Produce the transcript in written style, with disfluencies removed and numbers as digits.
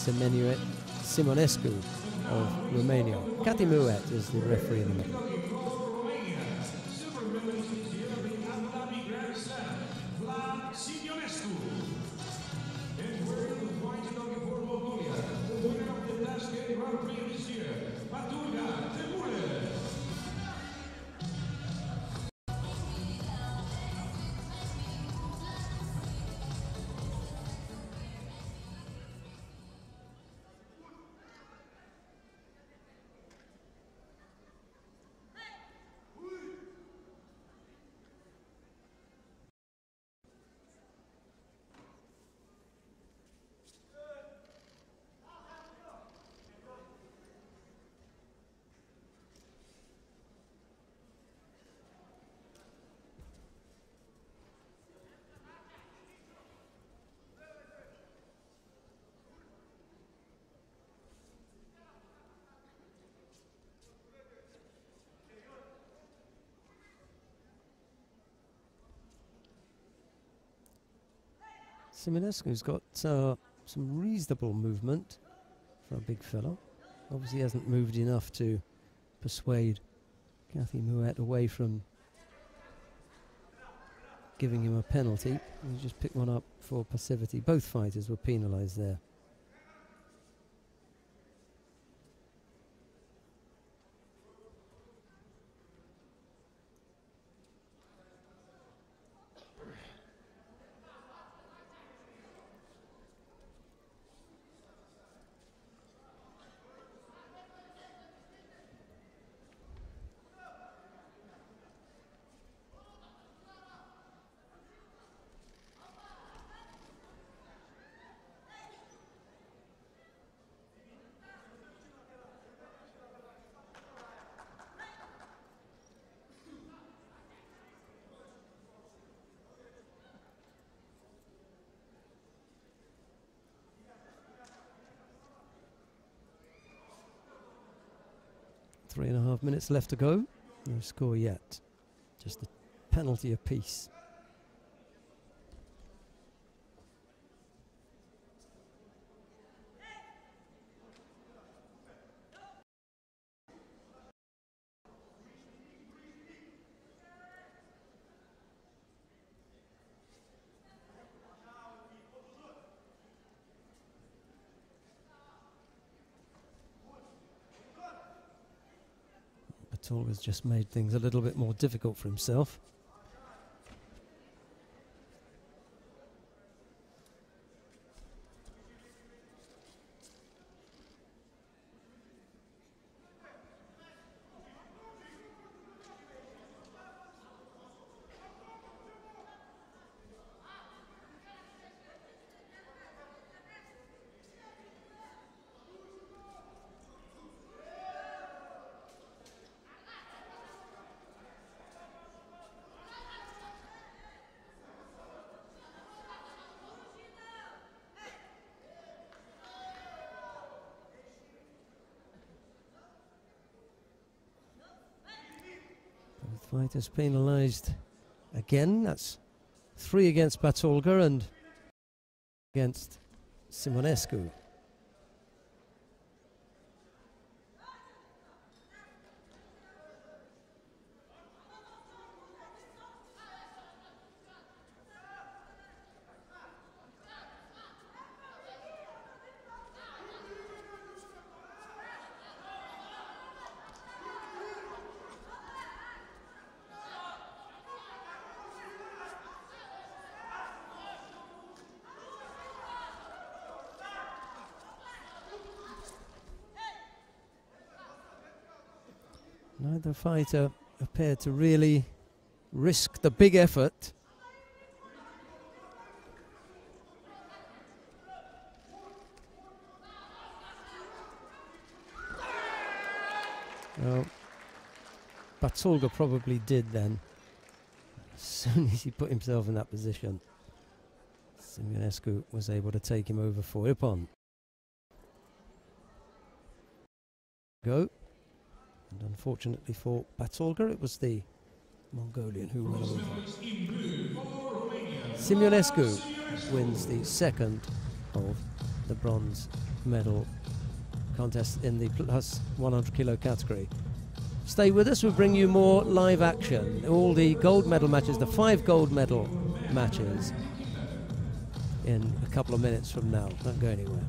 fighter Menuet Simonescu of Romania. Cathy Mouet is the referee in the middle. Simonescu's got some reasonable movement for a big fellow. Obviously hasn't moved enough to persuade Cathy Mouet away from giving him a penalty. He just picked one up for passivity. Both fighters were penalised there. Three and a half minutes left to go. No score yet. Just a penalty apiece. Batolga's just made things a little bit more difficult for himself. Fighters penalised again. That's 3 against Batolga and against Simonescu. Neither fighter appeared to really risk the big effort. Well, Batolga probably did then. As soon as he put himself in that position, Simonescu was able to take him over for Ippon. Go. And unfortunately for Batolga, it was the Mongolian who went over. Simonescu wins the second of the bronze medal contest in the plus 100 kilo category. Stay with us, we'll bring you more live action. All the gold medal matches, the 5 gold medal matches, in a couple of minutes from now. Don't go anywhere.